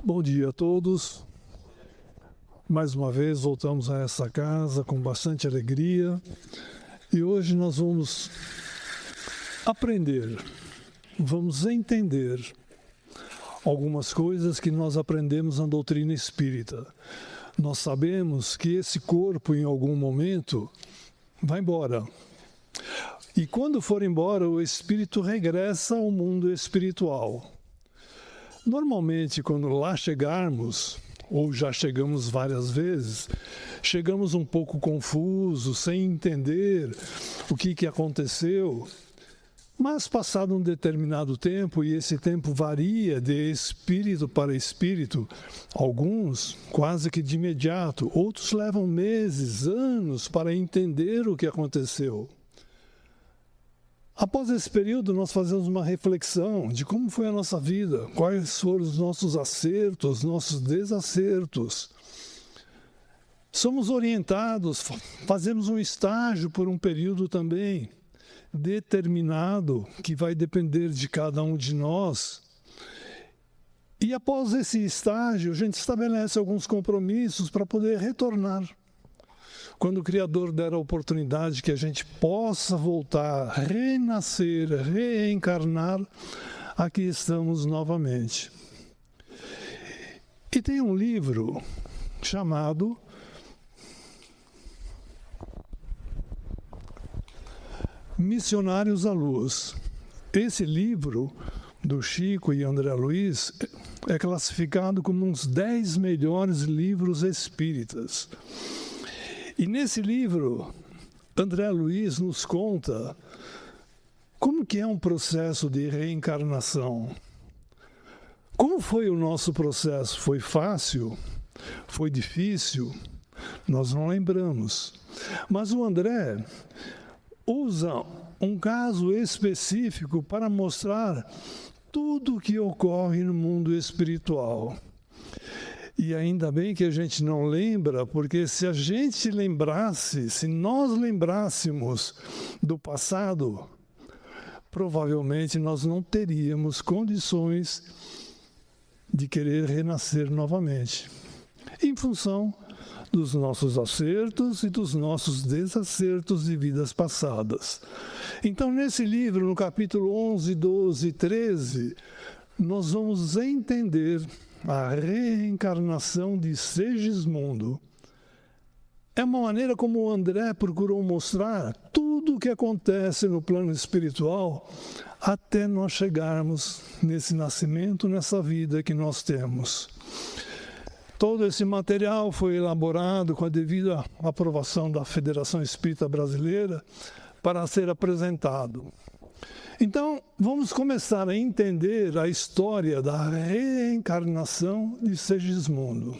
Bom dia a todos. Mais uma vez voltamos a essa casa com bastante alegria e hoje nós vamos aprender, vamos entender algumas coisas que nós aprendemos na doutrina espírita. Nós sabemos que esse corpo em algum momento vai embora. E quando for embora, o espírito regressa ao mundo espiritual. Normalmente, quando lá chegarmos, ou já chegamos várias vezes, chegamos um pouco confusos, sem entender o que aconteceu. Mas passado um determinado tempo, e esse tempo varia de espírito para espírito, alguns quase que de imediato, outros levam meses, anos para entender o que aconteceu. Após esse período, nós fazemos uma reflexão de como foi a nossa vida, quais foram os nossos acertos, nossos desacertos. Somos orientados, fazemos um estágio por um período também determinado, que vai depender de cada um de nós. E após esse estágio, a gente estabelece alguns compromissos para poder retornar. Quando o Criador der a oportunidade que a gente possa voltar, renascer, reencarnar, aqui estamos novamente. E tem um livro chamado Missionários à Luz. Esse livro do Chico e André Luiz é classificado como uns 10 melhores livros espíritas. E nesse livro, André Luiz nos conta como que é um processo de reencarnação. Como foi o nosso processo? Foi fácil? Foi difícil? Nós não lembramos. Mas o André usa um caso específico para mostrar tudo o que ocorre no mundo espiritual. E ainda bem que a gente não lembra, porque se a gente lembrasse, se nós lembrássemos do passado, provavelmente nós não teríamos condições de querer renascer novamente, em função dos nossos acertos e dos nossos desacertos de vidas passadas. Então, nesse livro, no capítulo 11, 12 e 13, nós vamos entender a reencarnação de Segismundo. É uma maneira como o André procurou mostrar tudo o que acontece no plano espiritual até nós chegarmos nesse nascimento, nessa vida que nós temos. Todo esse material foi elaborado com a devida aprovação da Federação Espírita Brasileira para ser apresentado. Então, vamos começar a entender a história da reencarnação de Segismundo.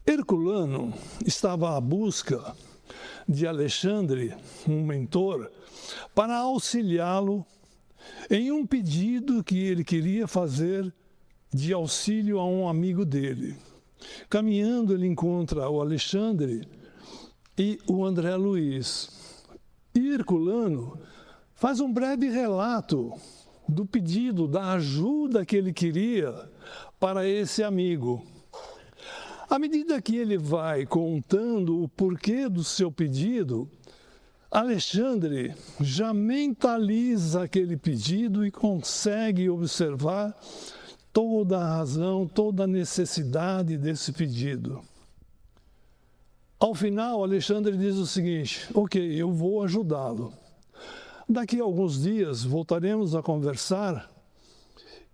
Herculano estava à busca de Alexandre, um mentor, para auxiliá-lo em um pedido que ele queria fazer de auxílio a um amigo dele. Caminhando, ele encontra o Alexandre e o André Luiz. E Herculano faz um breve relato do pedido, da ajuda que ele queria para esse amigo. À medida que ele vai contando o porquê do seu pedido, Alexandre já mentaliza aquele pedido e consegue observar toda a razão, toda a necessidade desse pedido. Ao final, Alexandre diz o seguinte: ok, eu vou ajudá-lo. Daqui a alguns dias voltaremos a conversar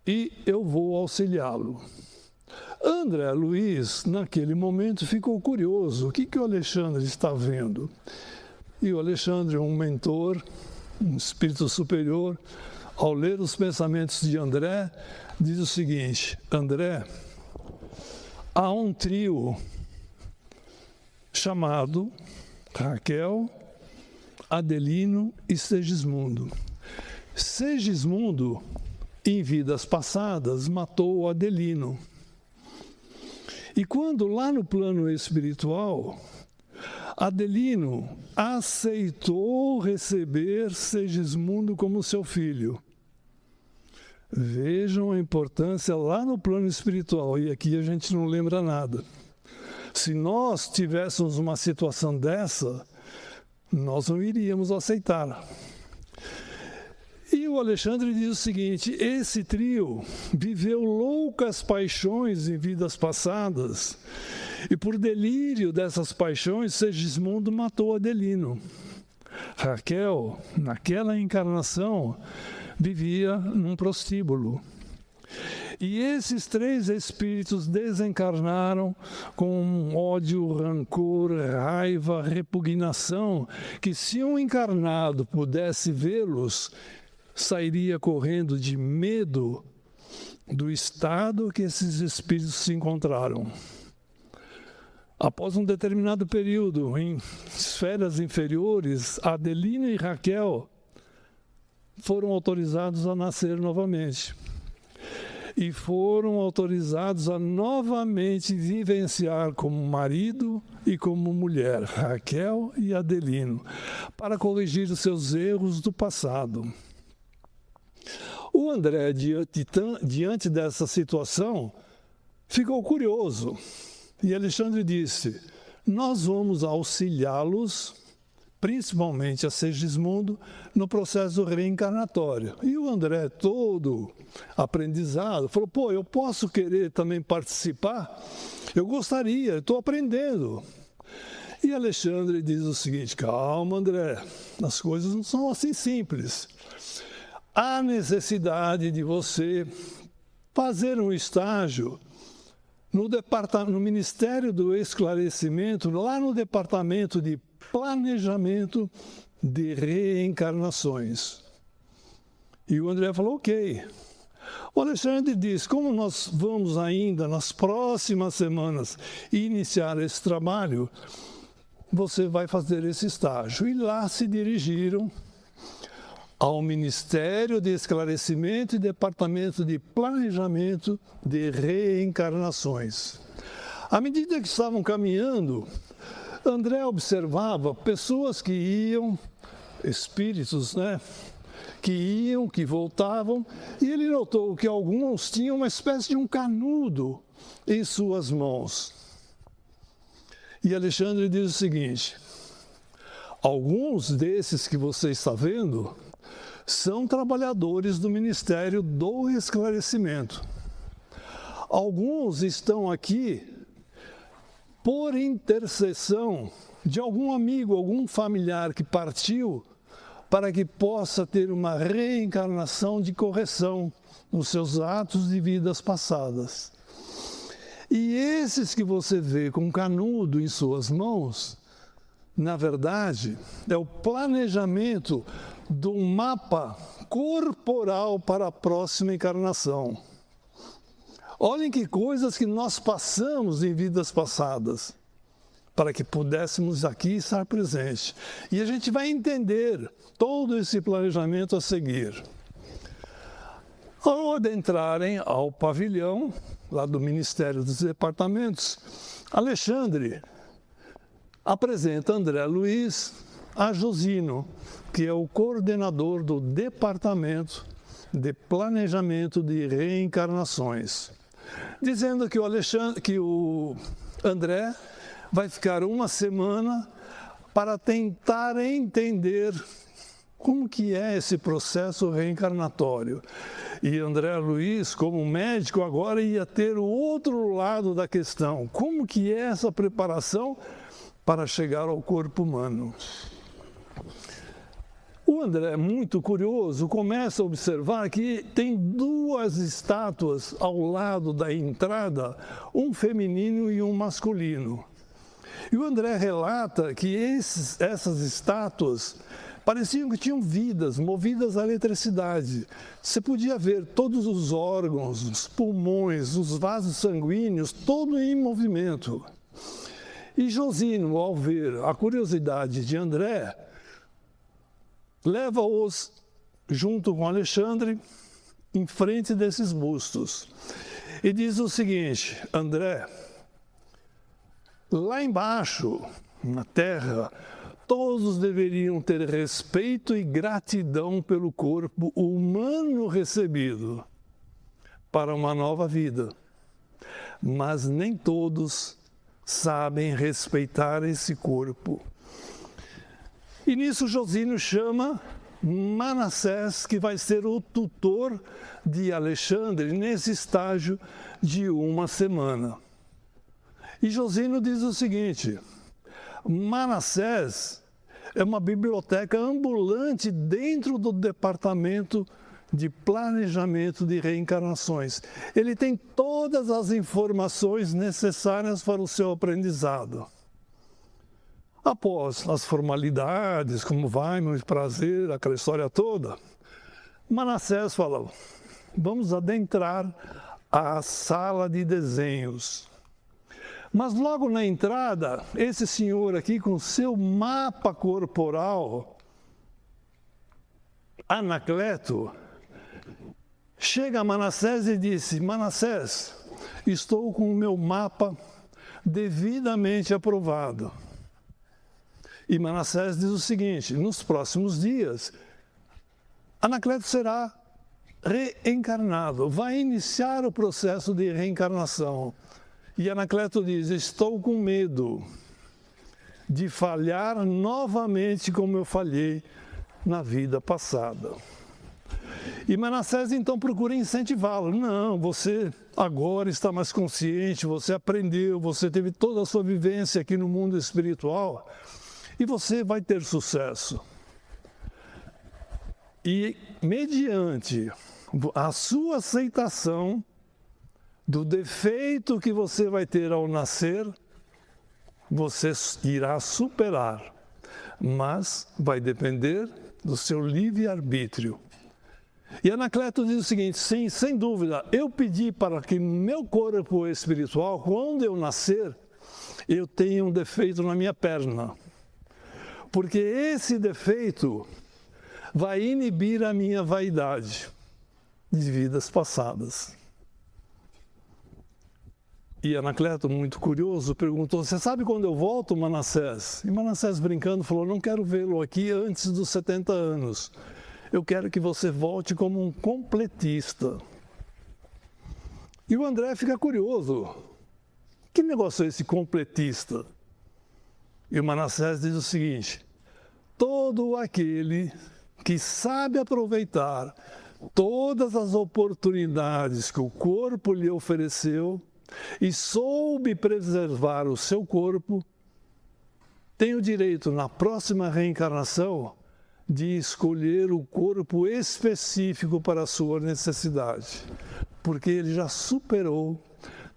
e eu vou auxiliá-lo. André Luiz, naquele momento, ficou curioso. O que o Alexandre está vendo? E o Alexandre, um mentor, um espírito superior, ao ler os pensamentos de André, diz o seguinte: André, há um trio chamado Raquel, Adelino e Segismundo. Segismundo, em vidas passadas, matou Adelino. E quando lá no plano espiritual, Adelino aceitou receber Segismundo como seu filho. Vejam a importância lá no plano espiritual, e aqui a gente não lembra nada. Se nós tivéssemos uma situação dessa, nós não iríamos aceitar. E o Alexandre diz o seguinte: esse trio viveu loucas paixões em vidas passadas, e por delírio dessas paixões, Segismundo matou Adelino. Raquel, naquela encarnação, vivia num prostíbulo. E esses 3 espíritos desencarnaram com ódio, rancor, raiva, repugnação, que se um encarnado pudesse vê-los, sairia correndo de medo do estado que esses espíritos se encontraram. Após um determinado período, em esferas inferiores, Adelina e Raquel foram autorizados a nascer novamente. E foram autorizados a novamente vivenciar como marido e como mulher, Raquel e Adelino, para corrigir os seus erros do passado. O André, diante dessa situação, ficou curioso. E Alexandre disse: nós vamos auxiliá-los, principalmente a Segismundo, no processo reencarnatório. E o André, todo aprendizado, falou: pô, eu posso querer também participar? Eu gostaria, estou aprendendo. E Alexandre diz o seguinte: calma, André, as coisas não são assim simples. Há necessidade de você fazer um estágio no Ministério do Esclarecimento, lá no Departamento de Planejamento de Reencarnações. E o André falou: ok. O Alexandre diz: como nós vamos ainda, nas próximas semanas, iniciar esse trabalho, você vai fazer esse estágio. E lá se dirigiram ao Ministério de Esclarecimento e Departamento de Planejamento de Reencarnações. À medida que estavam caminhando, André observava pessoas que iam, espíritos, que iam, que voltavam, e ele notou que alguns tinham uma espécie de um canudo em suas mãos. E Alexandre diz o seguinte: alguns desses que você está vendo são trabalhadores do Ministério do Esclarecimento. Alguns estão aqui por intercessão de algum amigo, algum familiar que partiu, para que possa ter uma reencarnação de correção nos seus atos de vidas passadas. E esses que você vê com canudo em suas mãos, na verdade, é o planejamento do mapa corporal para a próxima encarnação. Olhem que coisas que nós passamos em vidas passadas, para que pudéssemos aqui estar presentes. E a gente vai entender todo esse planejamento a seguir. Ao adentrarem ao pavilhão, lá do Ministério dos Departamentos, Alexandre apresenta André Luiz a Josino, que é o coordenador do Departamento de Planejamento de Reencarnações, dizendo que o André vai ficar uma semana para tentar entender como que é esse processo reencarnatório. E André Luiz, como médico, agora ia ter o outro lado da questão. Como que é essa preparação para chegar ao corpo humano? O André, muito curioso, começa a observar que tem 2 estátuas ao lado da entrada, um feminino e um masculino. E o André relata que essas estátuas pareciam que tinham vidas, movidas à eletricidade. Você podia ver todos os órgãos, os pulmões, os vasos sanguíneos, todo em movimento. E Josino, ao ver a curiosidade de André, leva-os, junto com Alexandre, em frente desses bustos. E diz o seguinte: André, lá embaixo, na terra, todos deveriam ter respeito e gratidão pelo corpo humano recebido. para uma nova vida. Mas nem todos sabem respeitar esse corpo. E nisso Josino chama Manassés, que vai ser o tutor de Alexandre nesse estágio de uma semana. E Josino diz o seguinte: Manassés é uma biblioteca ambulante dentro do departamento de planejamento de reencarnações. Ele tem todas as informações necessárias para o seu aprendizado. Após as formalidades, como vai, meu prazer, aquela história toda, Manassés fala: vamos adentrar a sala de desenhos. Mas logo na entrada, esse senhor aqui com seu mapa corporal, Anacleto, chega a Manassés e disse: Manassés, estou com o meu mapa devidamente aprovado. E Manassés diz o seguinte: nos próximos dias, Anacleto será reencarnado, vai iniciar o processo de reencarnação. E Anacleto diz: estou com medo de falhar novamente como eu falhei na vida passada. E Manassés então procura incentivá-lo. Não, você agora está mais consciente, você aprendeu, você teve toda a sua vivência aqui no mundo espiritual e você vai ter sucesso. E mediante a sua aceitação do defeito que você vai ter ao nascer, você irá superar, mas vai depender do seu livre-arbítrio. E Anacleto diz o seguinte: sim, sem dúvida, eu pedi para que meu corpo espiritual, quando eu nascer, eu tenha um defeito na minha perna, porque esse defeito vai inibir a minha vaidade de vidas passadas. E Anacleto, muito curioso, perguntou: você sabe quando eu volto, Manassés? E Manassés, brincando, falou: não quero vê-lo aqui antes dos 70 anos. Eu quero que você volte como um completista. E o André fica curioso. Que negócio é esse completista? E o Manassés diz o seguinte: todo aquele que sabe aproveitar todas as oportunidades que o corpo lhe ofereceu e soube preservar o seu corpo, tem o direito, na próxima reencarnação, de escolher o corpo específico para a sua necessidade, porque ele já superou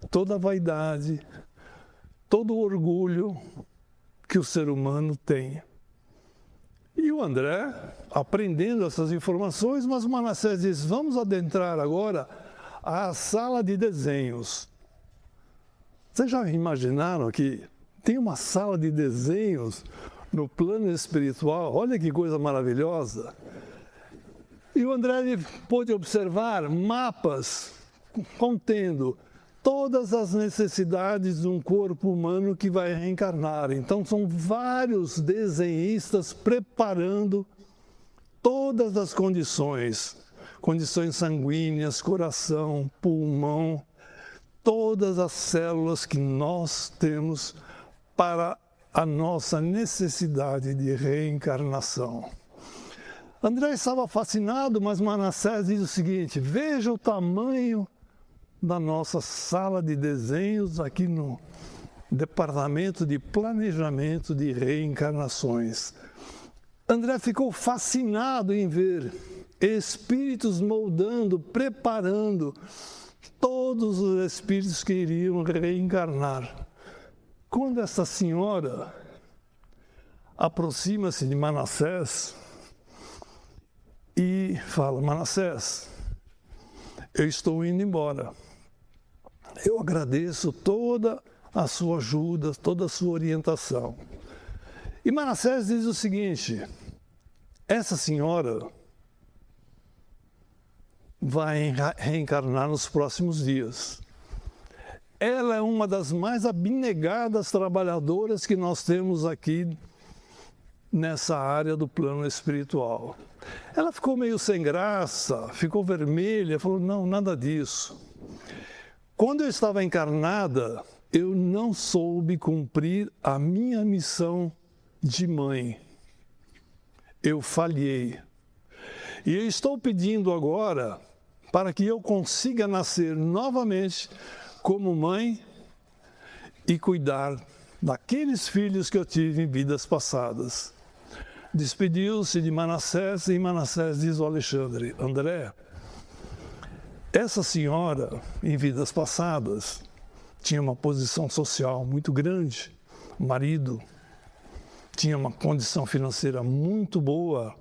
toda a vaidade, todo o orgulho que o ser humano tem. E o André, aprendendo essas informações, mas Manassés diz: vamos adentrar agora à sala de desenhos. Vocês já imaginaram que tem uma sala de desenhos no plano espiritual? Olha que coisa maravilhosa! E o André pôde observar mapas contendo todas as necessidades de um corpo humano que vai reencarnar. Então são vários desenhistas preparando todas as condições sanguíneas, coração, pulmão, todas as células que nós temos para a nossa necessidade de reencarnação. André estava fascinado, mas Manassés diz o seguinte: veja o tamanho da nossa sala de desenhos aqui no Departamento de Planejamento de Reencarnações. André ficou fascinado em ver espíritos moldando, preparando todos os espíritos que iriam reencarnar. Quando essa senhora aproxima-se de Manassés e fala: Manassés, eu estou indo embora. Eu agradeço toda a sua ajuda, toda a sua orientação. E Manassés diz o seguinte: essa senhora vai reencarnar nos próximos dias. Ela é uma das mais abnegadas trabalhadoras que nós temos aqui nessa área do plano espiritual. Ela ficou meio sem graça, ficou vermelha, falou: não, nada disso. Quando eu estava encarnada, eu não soube cumprir a minha missão de mãe. Eu falhei. E eu estou pedindo agora para que eu consiga nascer novamente como mãe e cuidar daqueles filhos que eu tive em vidas passadas. Despediu-se de Manassés e Manassés diz ao Alexandre: André, essa senhora, em vidas passadas, tinha uma posição social muito grande, marido, tinha uma condição financeira muito boa,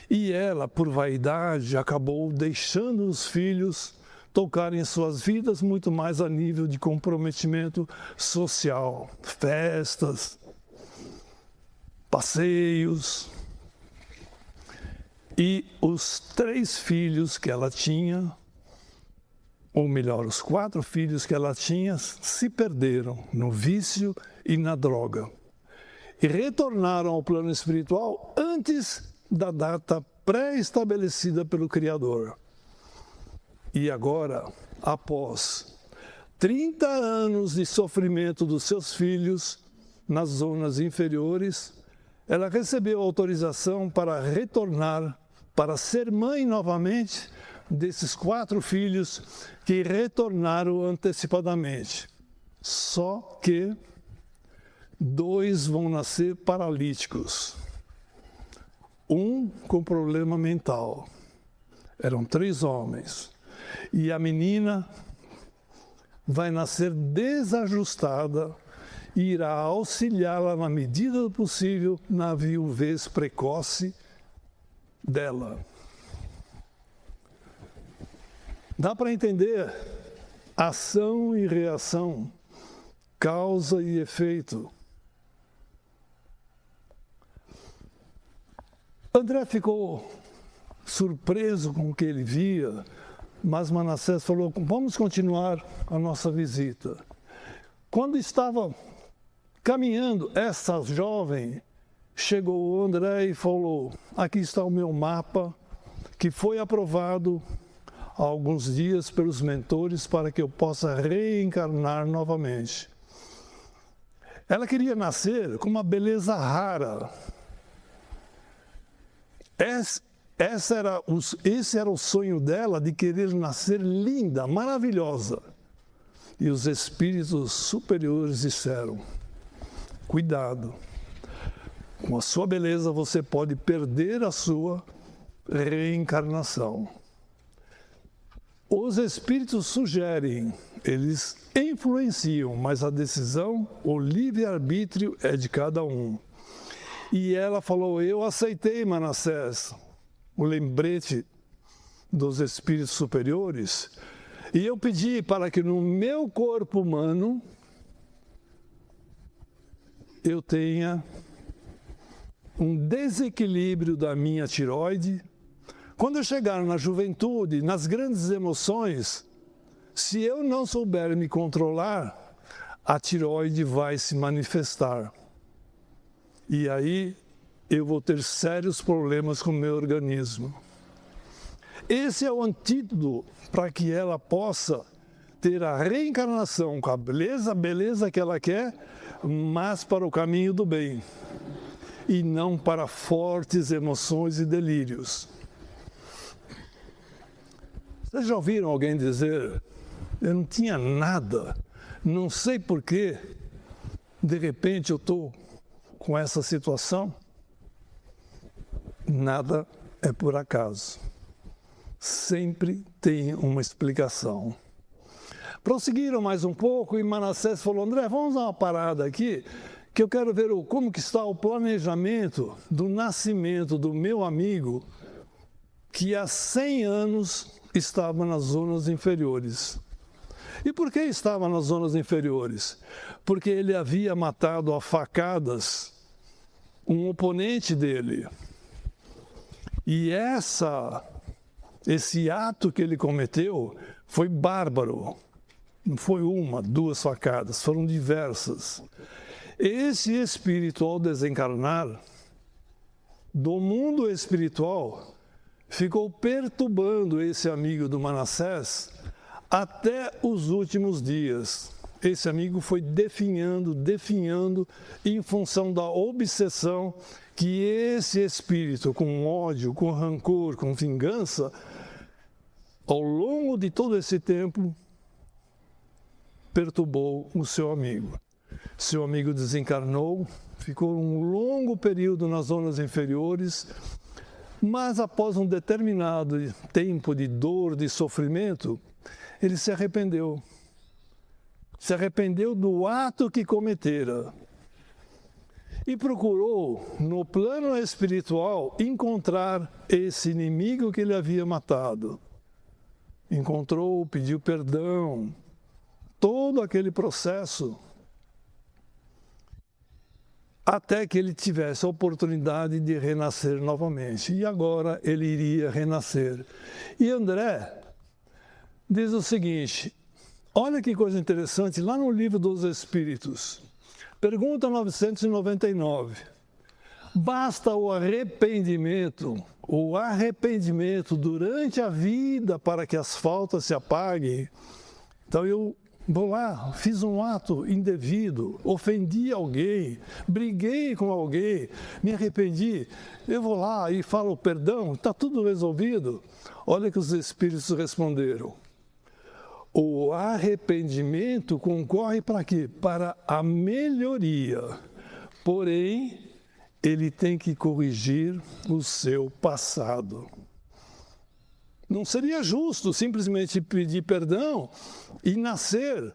e ela, por vaidade, acabou deixando os filhos tocarem suas vidas muito mais a nível de comprometimento social, festas, passeios. E os 3 filhos que ela tinha, ou melhor, os 4 filhos que ela tinha, se perderam no vício e na droga. E retornaram ao plano espiritual antes da data pré-estabelecida pelo Criador. E agora, após 30 anos de sofrimento dos seus filhos nas zonas inferiores, ela recebeu autorização para retornar, para ser mãe novamente desses 4 filhos que retornaram antecipadamente. Só que 2 vão nascer paralíticos. Um com problema mental. Eram 3 homens. E a menina vai nascer desajustada e irá auxiliá-la na medida do possível na viuvez precoce dela. Dá para entender ação e reação, causa e efeito. André ficou surpreso com o que ele via, mas Manassés falou: vamos continuar a nossa visita. Quando estava caminhando, essa jovem chegou o André e falou: aqui está o meu mapa, que foi aprovado há alguns dias pelos mentores para que eu possa reencarnar novamente. Ela queria nascer com uma beleza rara. Esse era o sonho dela, de querer nascer linda, maravilhosa. E os espíritos superiores disseram: cuidado, com a sua beleza você pode perder a sua reencarnação. Os espíritos sugerem, eles influenciam, mas a decisão, o livre-arbítrio é de cada um. E ela falou: eu aceitei, Manassés, o lembrete dos espíritos superiores, e eu pedi para que no meu corpo humano eu tenha um desequilíbrio da minha tireoide. Quando eu chegar na juventude, nas grandes emoções, se eu não souber me controlar, a tireoide vai se manifestar. E aí eu vou ter sérios problemas com o meu organismo. Esse é o antídoto para que ela possa ter a reencarnação com a beleza que ela quer, mas para o caminho do bem, e não para fortes emoções e delírios. Vocês já ouviram alguém dizer: eu não tinha nada, não sei porquê, de repente eu estou com essa situação? Nada é por acaso. Sempre tem uma explicação. Prosseguiram mais um pouco e Manassés falou: André, vamos dar uma parada aqui, que eu quero ver como que está o planejamento do nascimento do meu amigo, que há 100 anos estava nas zonas inferiores. E por que estava nas zonas inferiores? Porque ele havia matado a facadas um oponente dele. E esse ato que ele cometeu foi bárbaro. Não foi 1, 2 facadas, foram diversas. Esse espírito, ao desencarnar do mundo espiritual, ficou perturbando esse amigo do Manassés até os últimos dias. Esse amigo foi definhando, em função da obsessão que esse espírito, com ódio, com rancor, com vingança, ao longo de todo esse tempo, perturbou o seu amigo. Seu amigo desencarnou, ficou um longo período nas zonas inferiores, mas após um determinado tempo de dor, de sofrimento, ele se arrependeu. Se arrependeu do ato que cometera e procurou, no plano espiritual, encontrar esse inimigo que ele havia matado. Encontrou, pediu perdão, todo aquele processo, até que ele tivesse a oportunidade de renascer novamente. E agora ele iria renascer. E André diz o seguinte, olha que coisa interessante, lá no Livro dos Espíritos, pergunta 999, basta o arrependimento durante a vida para que as faltas se apaguem? Então eu vou lá, fiz um ato indevido, ofendi alguém, briguei com alguém, me arrependi, eu vou lá e falo perdão, está tudo resolvido? Olha que os Espíritos responderam. O arrependimento concorre para quê? Para a melhoria. Porém, ele tem que corrigir o seu passado. Não seria justo simplesmente pedir perdão e nascer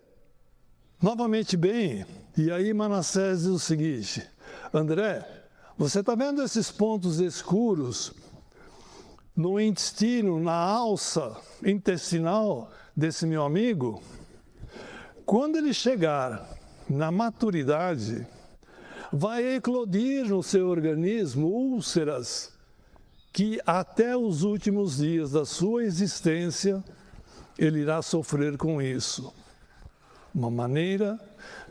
novamente bem. E aí Manassés diz o seguinte, André, você está vendo esses pontos escuros no intestino, na alça intestinal desse meu amigo? Quando ele chegar na maturidade, vai eclodir no seu organismo úlceras que até os últimos dias da sua existência ele irá sofrer com isso. Uma maneira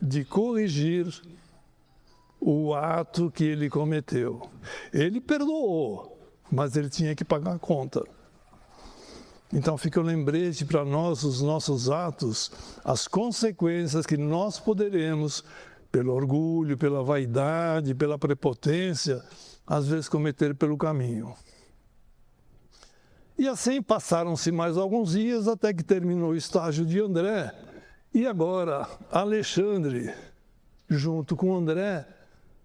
de corrigir o ato que ele cometeu. Ele perdoou, mas ele tinha que pagar a conta. Então fica o lembrete para nós, os nossos atos, as consequências que nós poderemos, pelo orgulho, pela vaidade, pela prepotência, às vezes cometer pelo caminho. E assim passaram-se mais alguns dias até que terminou o estágio de André. E agora Alexandre, junto com André,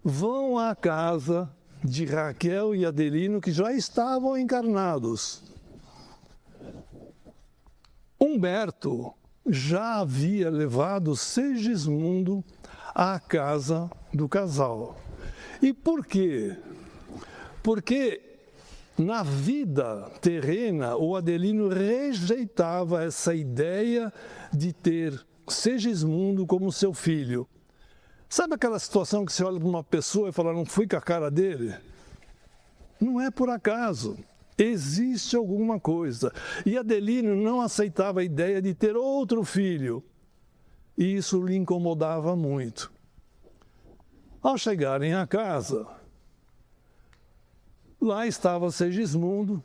vão à casa de Raquel e Adelino, que já estavam encarnados. Humberto já havia levado Segismundo à casa do casal. E por quê? Porque na vida terrena, o Adelino rejeitava essa ideia de ter Segismundo como seu filho. Sabe aquela situação que você olha para uma pessoa e fala, não fui com a cara dele? Não é por acaso. Existe alguma coisa. E Adelino não aceitava a ideia de ter outro filho. E isso lhe incomodava muito. Ao chegarem à casa, lá estava Segismundo,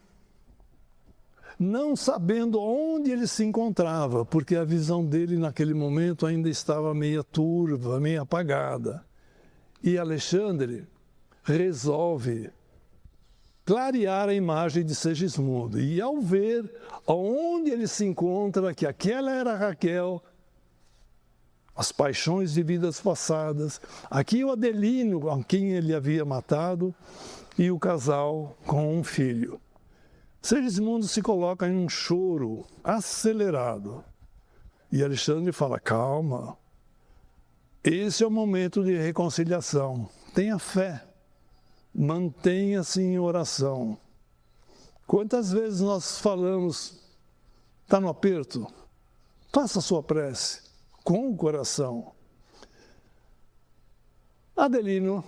não sabendo onde ele se encontrava, porque a visão dele naquele momento ainda estava meia turva, meio apagada. E Alexandre resolve clarear a imagem de Segismundo. E ao ver aonde ele se encontra, que aquela era Raquel, as paixões de vidas passadas, aqui o Adelino, a quem ele havia matado, e o casal com um filho. Segismundo se coloca em um choro acelerado. E Alexandre fala, calma, esse é o momento de reconciliação. Tenha fé, mantenha-se em oração. Quantas vezes nós falamos, está no aperto? Faça a sua prece com o coração. Adelino,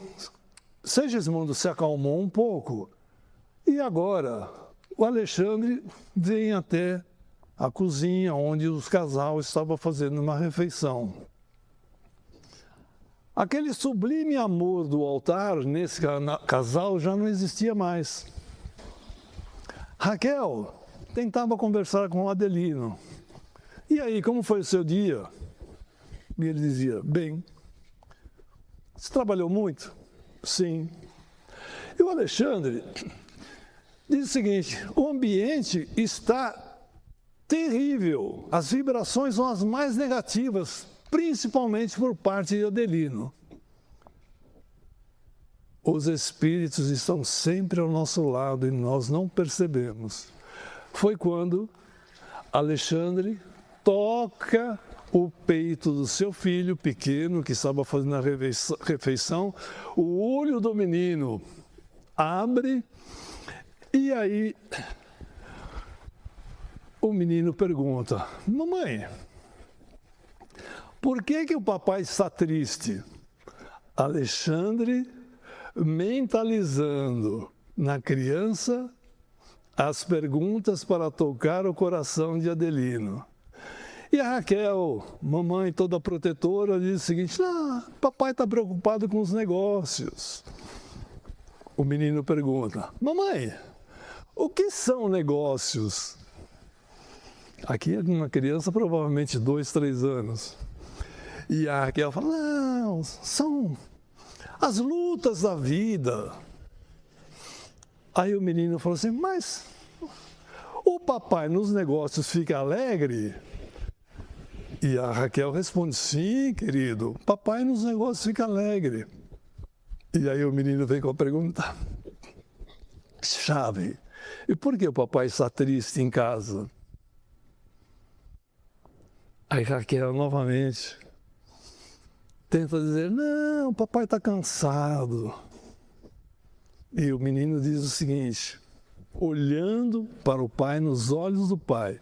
Segismundo se acalmou um pouco e agora o Alexandre vem até a cozinha onde o casal estava fazendo uma refeição. Aquele sublime amor do altar nesse casal já não existia mais. Raquel tentava conversar com o Adelino E aí, como foi o seu dia? E ele dizia, bem. Você trabalhou muito? Sim. E o Alexandre diz o seguinte, o ambiente está terrível, as vibrações são as mais negativas, principalmente por parte de Adelino. Os espíritos estão sempre ao nosso lado e nós não percebemos. Foi quando Alexandre toca o peito do seu filho pequeno, que estava fazendo a refeição, o olho do menino abre, e aí o menino pergunta, mamãe, por que o papai está triste? Alexandre mentalizando na criança as perguntas para tocar o coração de Adelino. E a Raquel, mamãe toda protetora, diz o seguinte, papai está preocupado com os negócios. O menino pergunta, mamãe, o que são negócios? Aqui é uma criança, provavelmente 2, 3 anos. E a Raquel fala, não, são as lutas da vida. Aí o menino falou assim, mas o papai nos negócios fica alegre? E a Raquel responde, sim, querido, papai nos negócios fica alegre. E aí o menino vem com a pergunta chave, e por que o papai está triste em casa? Aí Raquel novamente tenta dizer, não, o papai está cansado. E o menino diz o seguinte, olhando para o pai, nos olhos do pai,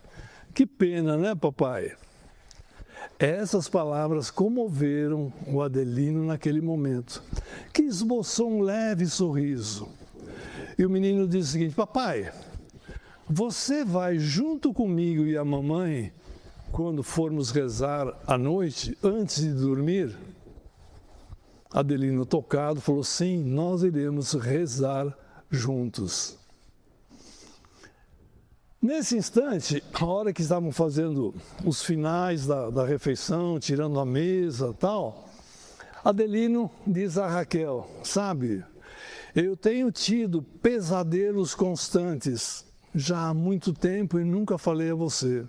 que pena, né, papai? Essas palavras comoveram o Adelino naquele momento, que esboçou um leve sorriso. E o menino disse o seguinte, papai, você vai junto comigo e a mamãe, quando formos rezar à noite, antes de dormir? Adelino, tocado, falou, sim, nós iremos rezar juntos. Nesse instante, a hora que estavam fazendo os finais da refeição, tirando a mesa e tal, Adelino diz a Raquel, sabe, eu tenho tido pesadelos constantes já há muito tempo e nunca falei a você.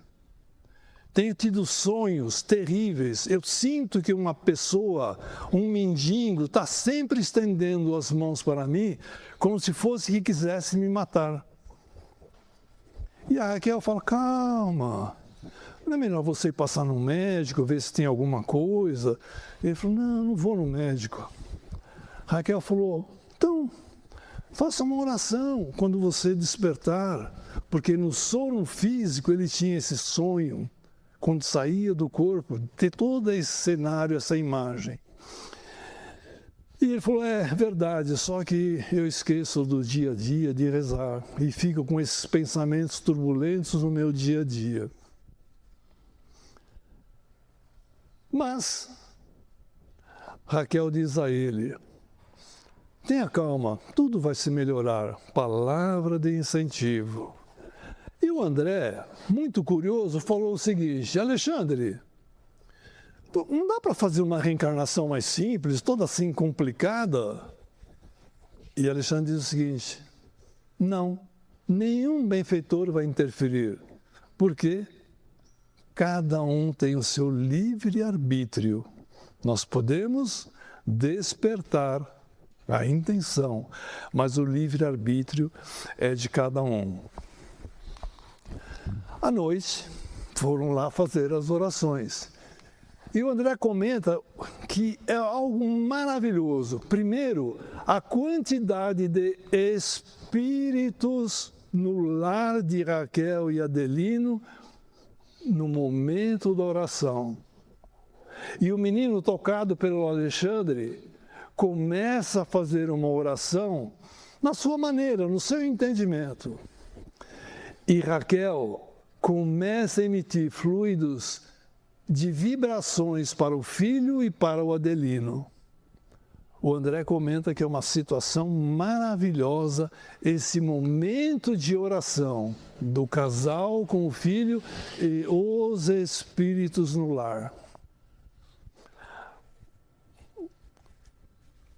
Tenho tido sonhos terríveis, eu sinto que uma pessoa, um mendigo, está sempre estendendo as mãos para mim, como se fosse que quisesse me matar. E a Raquel fala, calma, não é melhor você passar no médico, ver se tem alguma coisa? Ele falou, não vou no médico. A Raquel falou, então, faça uma oração quando você despertar, porque no sono físico ele tinha esse sonho, quando saía do corpo, ter todo esse cenário, essa imagem. E ele falou, é verdade, só que eu esqueço do dia a dia de rezar e fico com esses pensamentos turbulentos no meu dia a dia. Mas Raquel diz a ele, tenha calma, tudo vai se melhorar, palavra de incentivo. E o André, muito curioso, falou o seguinte, Alexandre, não dá para fazer uma reencarnação mais simples, toda assim complicada? E Alexandre diz o seguinte, não, nenhum benfeitor vai interferir. Por quê? Cada um tem o seu livre-arbítrio. Nós podemos despertar a intenção, mas o livre-arbítrio é de cada um. À noite, foram lá fazer as orações. E o André comenta que é algo maravilhoso. Primeiro, a quantidade de espíritos no lar de Raquel e Adelino no momento da oração. E o menino, tocado pelo Alexandre, começa a fazer uma oração na sua maneira, no seu entendimento. E Raquel começa a emitir fluidos de vibrações para o filho e para o Adelino. O André comenta que é uma situação maravilhosa esse momento de oração do casal com o filho e os espíritos no lar.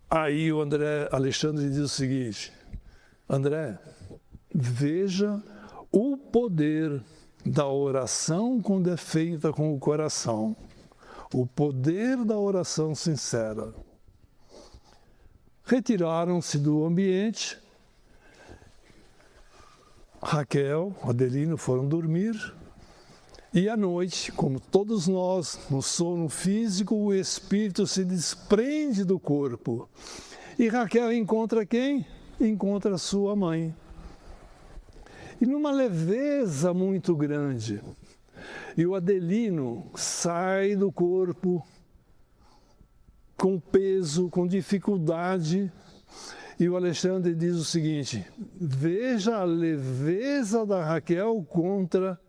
Aí o Alexandre diz o seguinte: André, veja o poder da oração quando é feita com o coração, o poder da oração sincera. Retiraram-se do ambiente, Raquel, Adelino foram dormir, e à noite, como todos nós, no sono físico, o espírito se desprende do corpo. E Raquel encontra quem? Encontra sua mãe. E numa leveza muito grande. E o Adelino sai do corpo com peso, com dificuldade. E o Alexandre diz o seguinte: veja a leveza da Raquel contra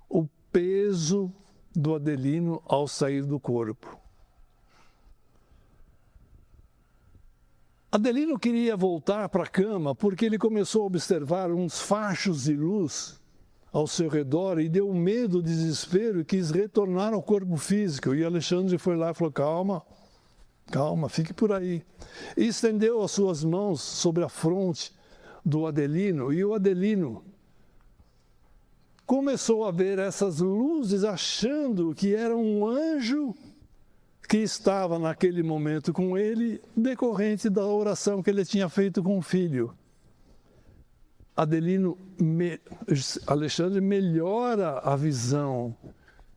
o peso do Adelino ao sair do corpo. Adelino queria voltar para a cama porque ele começou a observar uns fachos de luz ao seu redor e deu medo, desespero e quis retornar ao corpo físico. E Alexandre foi lá e falou: calma, calma, fique por aí. E estendeu as suas mãos sobre a fronte do Adelino, e o Adelino começou a ver essas luzes, achando que era um anjo que estava naquele momento com ele, decorrente da oração que ele tinha feito com o filho. Alexandre melhora a visão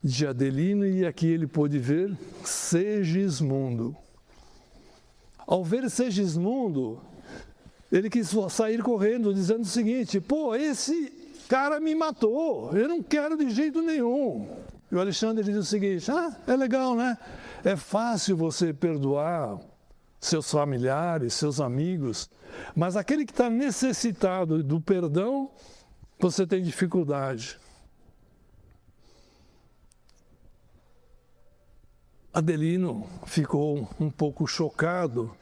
de Adelino, e aqui ele pôde ver Segismundo. Ao ver Segismundo, ele quis sair correndo, dizendo o seguinte: pô, esse cara me matou, eu não quero de jeito nenhum. E o Alexandre diz o seguinte: é legal, né? É fácil você perdoar seus familiares, seus amigos, mas aquele que está necessitado do perdão, você tem dificuldade. Adelino ficou um pouco chocado,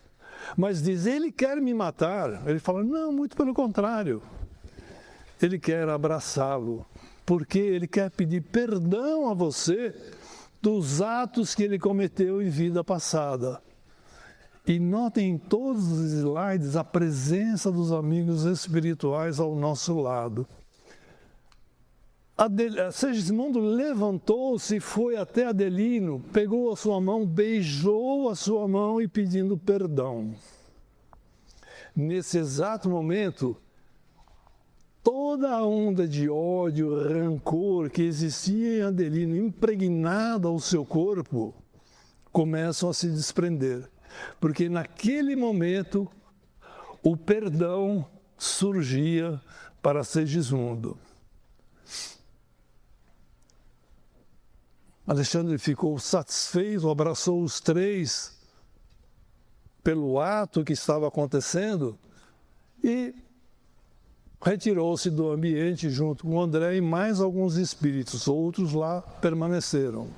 mas diz: ele quer me matar. Ele fala: não, muito pelo contrário. Ele quer abraçá-lo, porque ele quer pedir perdão a você dos atos que ele cometeu em vida passada. E notem em todos os slides a presença dos amigos espirituais ao nosso lado. Segismundo levantou-se, foi até Adelino, pegou a sua mão, beijou a sua mão e pedindo perdão. Nesse exato momento, toda a onda de ódio, rancor que existia em Adelino, impregnada ao seu corpo, começam a se desprender. Porque naquele momento, o perdão surgia para Segismundo. Alexandre ficou satisfeito, abraçou os três pelo ato que estava acontecendo e retirou-se do ambiente junto com André e mais alguns espíritos. Outros lá permaneceram.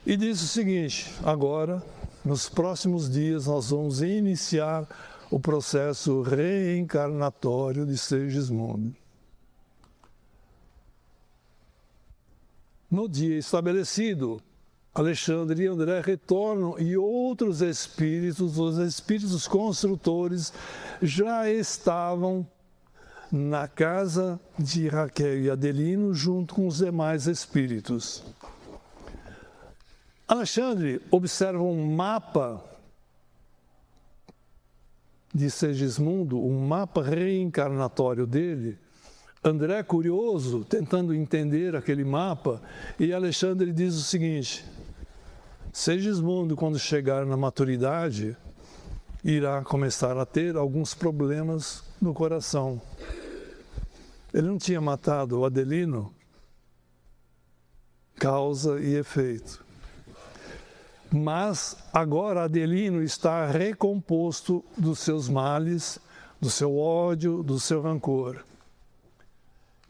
E disse o seguinte: agora, nos próximos dias, nós vamos iniciar o processo reencarnatório de Segismundo. No dia estabelecido, Alexandre e André retornam e outros espíritos, os espíritos construtores, já estavam na casa de Raquel e Adelino junto com os demais espíritos. Alexandre observa um mapa de Segismundo, um mapa reencarnatório dele. André, curioso, tentando entender aquele mapa, e Alexandre diz o seguinte: Segismundo, quando chegar na maturidade, irá começar a ter alguns problemas no coração. Ele não tinha matado o Adelino, causa e efeito. Mas agora Adelino está recomposto dos seus males, do seu ódio, do seu rancor.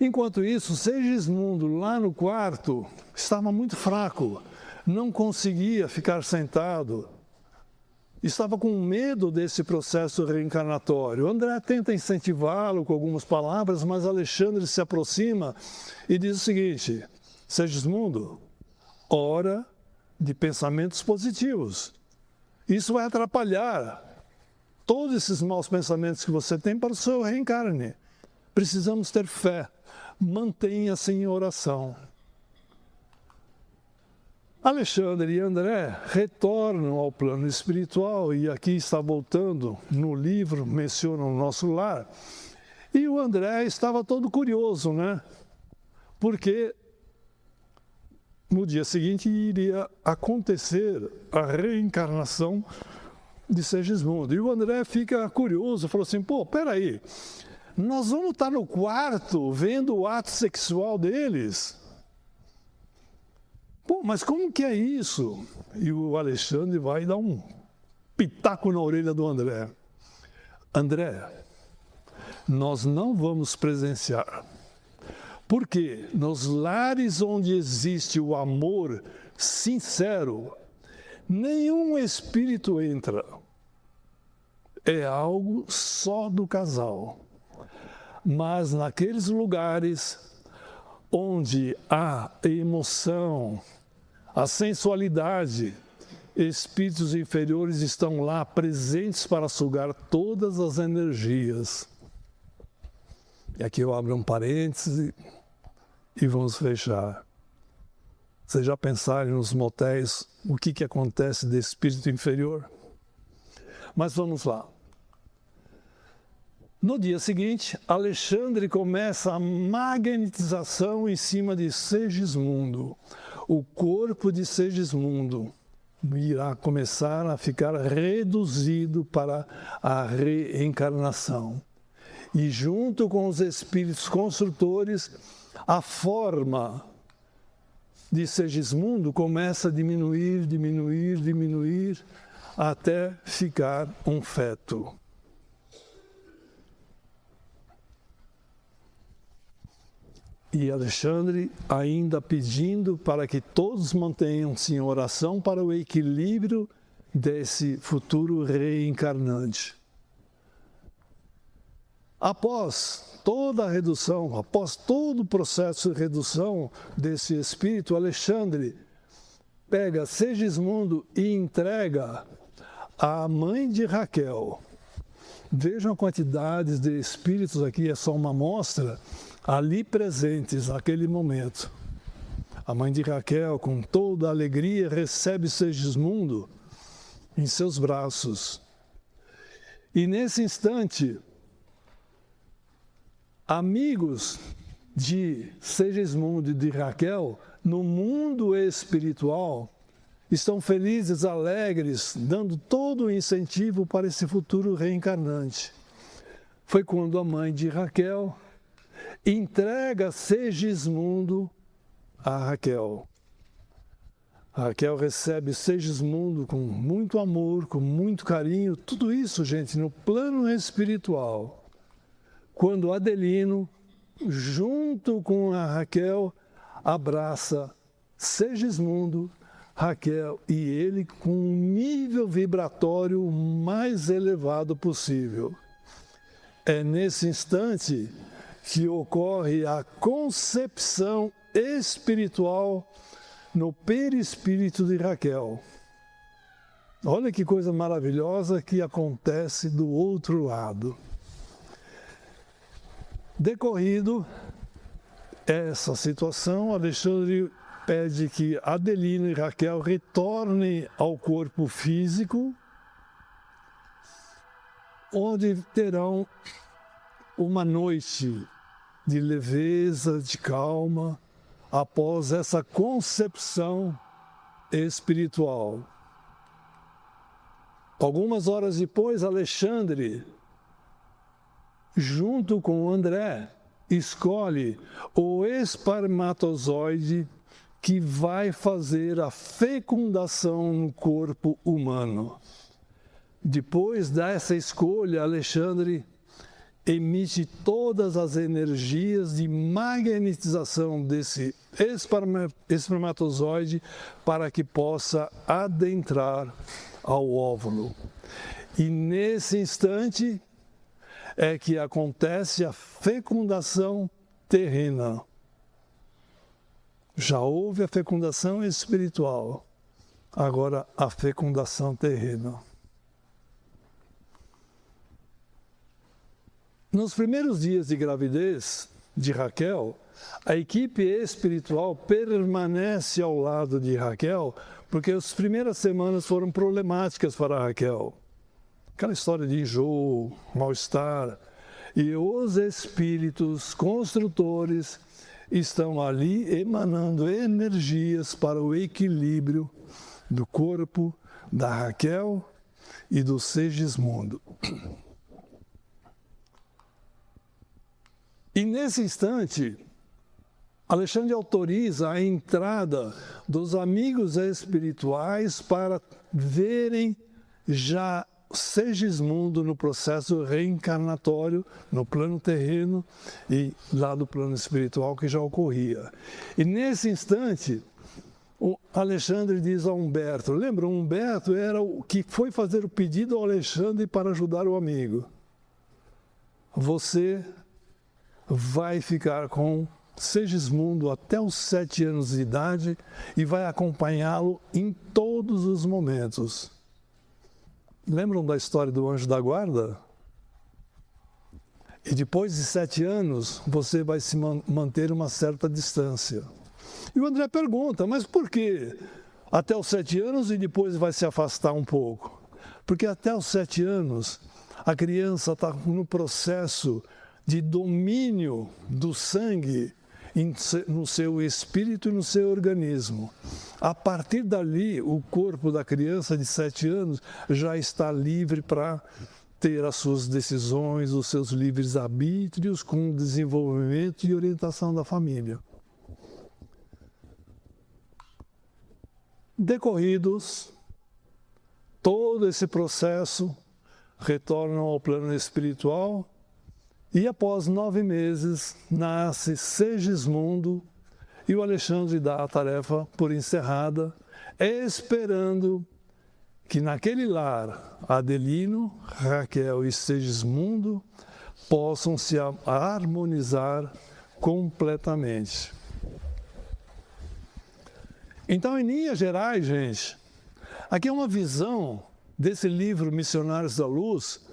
Enquanto isso, Segismundo, lá no quarto, estava muito fraco, não conseguia ficar sentado, estava com medo desse processo reencarnatório. O André tenta incentivá-lo com algumas palavras, mas Alexandre se aproxima e diz o seguinte: Segismundo, ora de pensamentos positivos. Isso vai atrapalhar todos esses maus pensamentos que você tem para o seu reencarne. Precisamos ter fé. Mantenha-se em oração. Alexandre e André retornam ao plano espiritual, e aqui está voltando, no livro menciona o nosso lar, e o André estava todo curioso, né? Porque no dia seguinte iria acontecer a reencarnação de Segismundo. E o André fica curioso, falou assim: pô, peraí, nós vamos estar no quarto vendo o ato sexual deles? Pô, mas como que é isso? E o Alexandre vai dar um pitaco na orelha do André. André, nós não vamos presenciar. Porque nos lares onde existe o amor sincero, nenhum espírito entra. É algo só do casal. Mas naqueles lugares onde há emoção, a sensualidade, espíritos inferiores estão lá presentes para sugar todas as energias. E aqui eu abro um parêntese e vamos fechar. Vocês já pensaram nos motéis o que acontece de espírito inferior? Mas vamos lá. No dia seguinte, Alexandre começa a magnetização em cima de Segismundo. O corpo de Segismundo irá começar a ficar reduzido para a reencarnação. E junto com os espíritos construtores, a forma de Segismundo começa a diminuir, até ficar um feto. E Alexandre ainda pedindo para que todos mantenham-se em oração para o equilíbrio desse futuro reencarnante. Após toda a redução, após todo o processo de redução desse espírito, Alexandre pega Segismundo e entrega à mãe de Raquel. Vejam a quantidade de espíritos aqui, é só uma amostra, ali presentes naquele momento. A mãe de Raquel, com toda a alegria, recebe Segismundo em seus braços. E nesse instante, amigos de Segismundo e de Raquel, no mundo espiritual, estão felizes, alegres, dando todo o incentivo para esse futuro reencarnante. Foi quando a mãe de Raquel entrega Segismundo a Raquel. Raquel recebe Segismundo com muito amor, com muito carinho, tudo isso, gente, no plano espiritual. Quando Adelino, junto com a Raquel, abraça Segismundo, Raquel e ele com um nível vibratório mais elevado possível. É nesse instante que ocorre a concepção espiritual no perispírito de Raquel. Olha que coisa maravilhosa que acontece do outro lado. Decorrido essa situação, Alexandre pede que Adelino e Raquel retornem ao corpo físico, onde terão uma noite de leveza, de calma, após essa concepção espiritual. Algumas horas depois, Alexandre, junto com André, escolhe o espermatozoide que vai fazer a fecundação no corpo humano. Depois dessa escolha, Alexandre emite todas as energias de magnetização desse espermatozoide para que possa adentrar ao óvulo. E nesse instante é que acontece a fecundação terrena. Já houve a fecundação espiritual, agora a fecundação terrena. Nos primeiros dias de gravidez de Raquel, a equipe espiritual permanece ao lado de Raquel, porque as primeiras semanas foram problemáticas para Raquel. Aquela história de enjoo, mal-estar. E os espíritos construtores estão ali emanando energias para o equilíbrio do corpo da Raquel e do Segismundo. E nesse instante, Alexandre autoriza a entrada dos amigos espirituais para verem já Segismundo no processo reencarnatório, no plano terreno e lá do plano espiritual que já ocorria. E nesse instante, o Alexandre diz a Humberto, lembra, o Humberto era o que foi fazer o pedido ao Alexandre para ajudar o amigo. Você vai ficar com Segismundo até os 7 anos de idade e vai acompanhá-lo em todos os momentos. Lembram da história do anjo da guarda? E depois de 7 anos, você vai se manter uma certa distância. E o André pergunta, mas por que até os 7 anos e depois vai se afastar um pouco? Porque até os 7 anos, a criança está no processo de domínio do sangue no seu espírito e no seu organismo. A partir dali, o corpo da criança de 7 anos já está livre para ter as suas decisões, os seus livres arbítrios, com o desenvolvimento e orientação da família. Decorridos todo esse processo, retornam ao plano espiritual. E após 9 meses, nasce Segismundo e o Alexandre dá a tarefa por encerrada, esperando que naquele lar, Adelino, Raquel e Segismundo possam se harmonizar completamente. Então, em linhas gerais, gente, aqui é uma visão desse livro Missionários da Luz,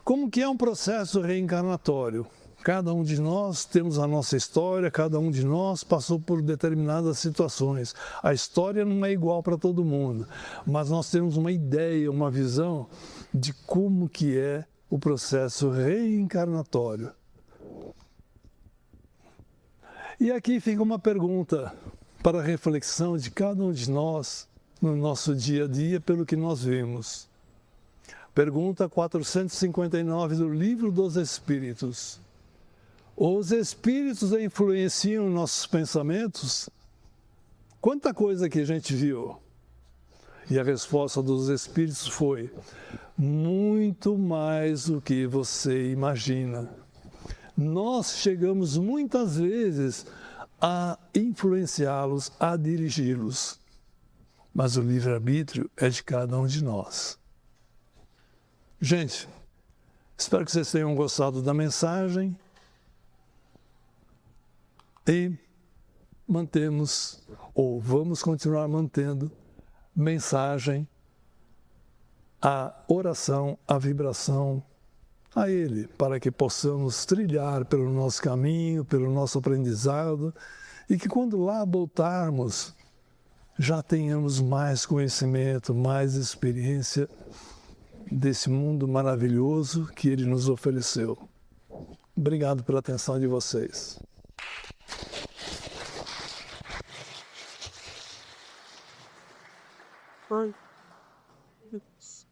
como que é um processo reencarnatório. Cada um de nós temos a nossa história, cada um de nós passou por determinadas situações. A história não é igual para todo mundo, mas nós temos uma ideia, uma visão de como que é o processo reencarnatório. E aqui fica uma pergunta para a reflexão de cada um de nós no nosso dia a dia pelo que nós vemos. Pergunta 459 do Livro dos Espíritos. Os espíritos influenciam nossos pensamentos? Quanta coisa que a gente viu. E a resposta dos espíritos foi: muito mais do que você imagina. Nós chegamos muitas vezes a influenciá-los, a dirigi-los. Mas o livre-arbítrio é de cada um de nós. Gente, espero que vocês tenham gostado da mensagem e mantemos, ou vamos continuar mantendo, mensagem, a oração, a vibração a Ele, para que possamos trilhar pelo nosso caminho, pelo nosso aprendizado, e que quando lá voltarmos, já tenhamos mais conhecimento, mais experiência desse mundo maravilhoso que Ele nos ofereceu. Obrigado pela atenção de vocês. Ai, Deus.